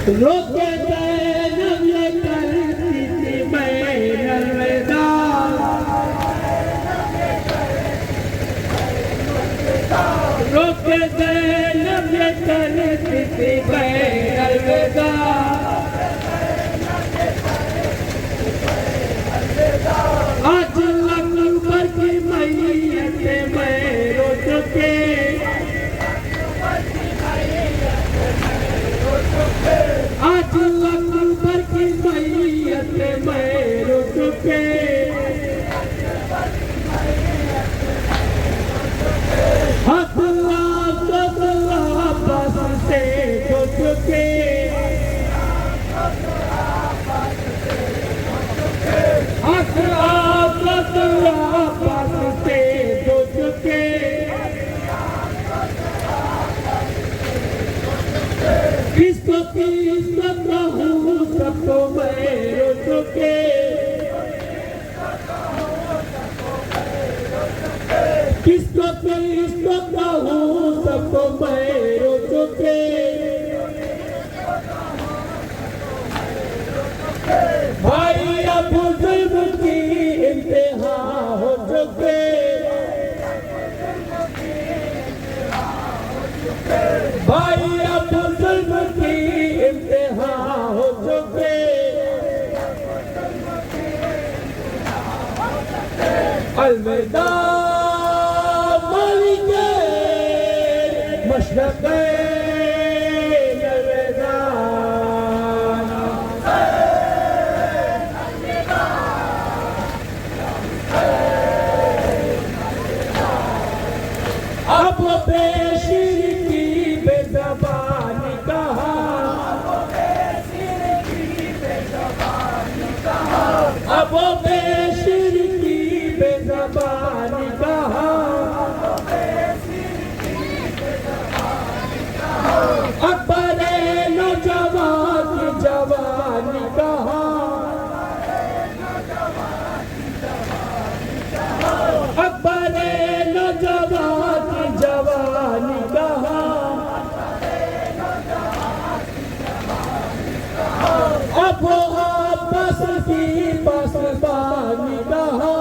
रोके ज़ैनब ये करती थी बैरवेदा, रोके ज़ैनब ये करती थी बैरवेदा। आज अकबर की मैयत में रो चुके, आज अकबर की मैयत में रो चुके। हक वापस से हो चुके, हक वापस से हो चुके। किसको किसको कहूँ सबको मैं रो चुके, किसको किसको कहूँ सबको मैं रो चुके। भाई अब जुल्म की इंतहा हो चुके, भाई अब जुल्म की इंतहा हो चुके। अलविदा मालिके मशरक़े अलविदा, अब बेशिर की बेज़बानी कहा, अब बेशिर की बेज़बानी कहा। अकबर नौजवान की जवानी कहा, अकबर नौजवान की जवानी कहा। अब आपस की पासबानी कहा,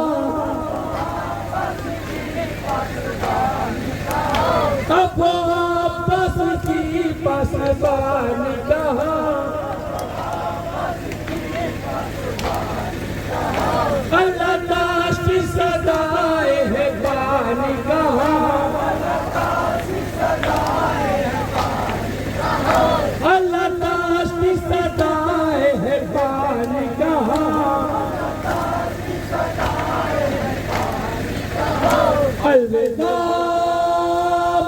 अब आपस की पासबानी कहा। अल्लाह ताश की सदाए है बानी कहा, अल्लाह ताश की सदाए है बानी कहा। अलविदा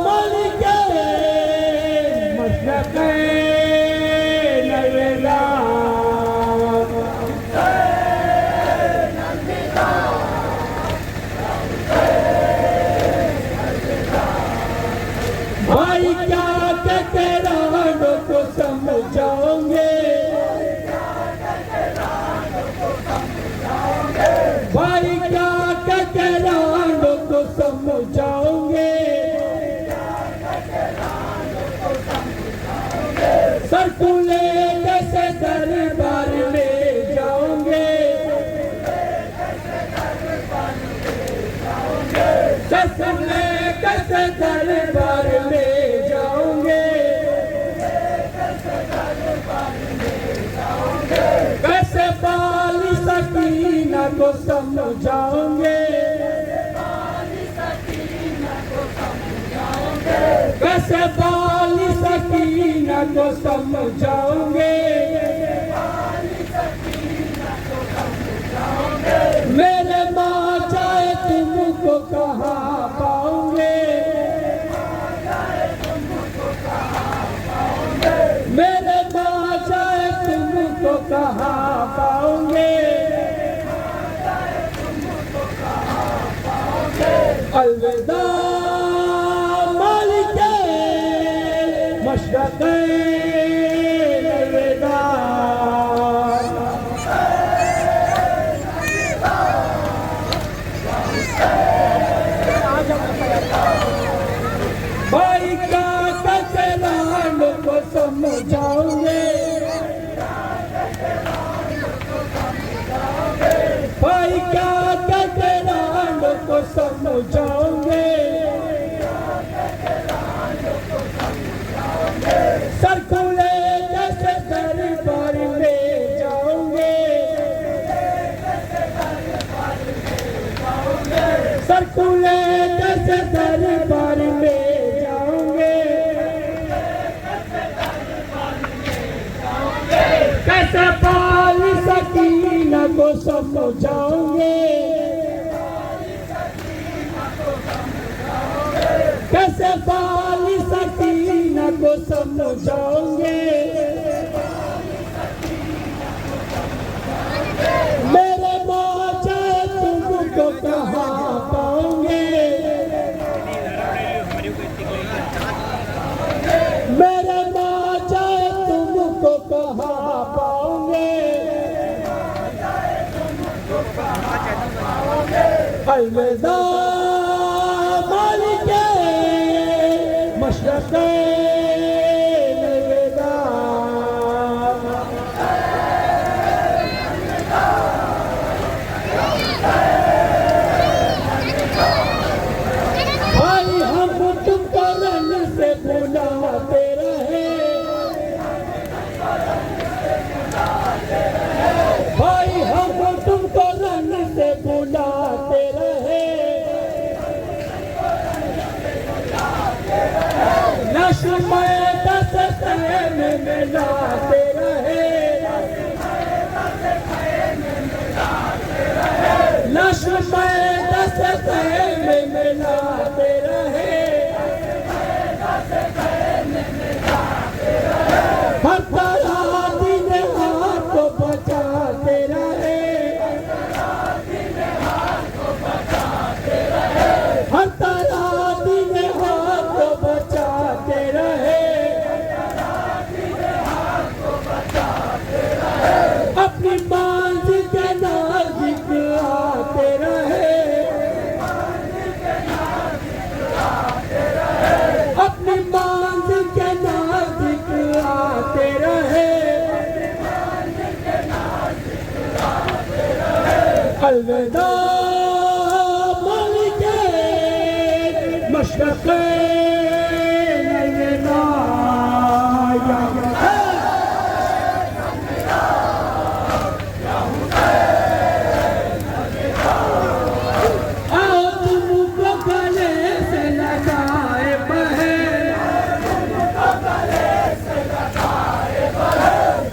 मालिके मशरक़े अलविदा, भाई क्या कहते रानों को समझाओगे, भाई क्या कहते रानों को समझाओगे। सर को ले कैसे दरबार में जाओगे, सर ले कैसे दरबार में जाओगे। कैसे बाली सकीना को समझाओगे, कैसे बाली सकीना को समझाओगे। मेरे माँ चाहे तुमको कहाँ पाओगे, मेरे माँ चाहे तुमको कहाँ पाओगे। अलविदा मालिके मशरक़े अलविदा, भाई का कहते रानों को समझाओगे, तुमको समझाओगे, कैसे बाली सकीना को समझाओगे। मेरे बाचा तुमको कहाँ पाओगे, मेरे बाचा तुमको कहाँ पाओगे। अलविदा मालिके मशरक़े अलविदा। भाई हम तुमको रन से बुलाते रहे, भाई हम तुमको रन से बुलाते रहे। नशे में दस्ते में मिलाते रहे, नशे में दस्ते में मिलाते रहे। हर तरह दिन हाथ को बचाते रहे, हर तरह दिन हाथ को बचाते रहे। अपनी मंजिल के नज़दीक आते रहे, अपनी मंजिल के नज़दीक आते रहे। अलविदा मालिके मशरक़े अलविदा। आओ तुमको गले से लगाए बहन,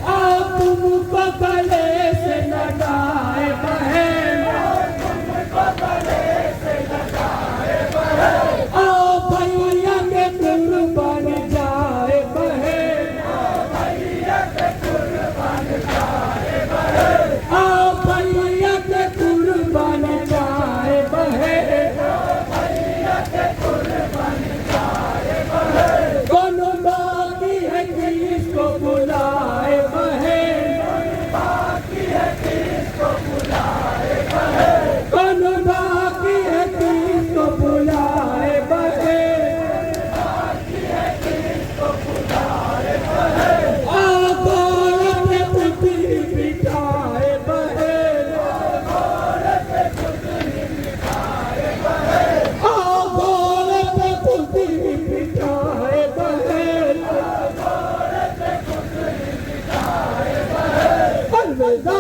आओ तुमको गले से लगाए बहन, आओ भैया के कुर्बान जाए बहन, आओ भैया के कुर्बान जाए बहन। कौन बाकी है किसको बुलाए बहन, कौन बाकी है किसको बुलाए बहन। आओ घोड़े पे पुतली बिठाए बहन, आओ घोड़े पे पुतली बिठाए बहन। अलविदा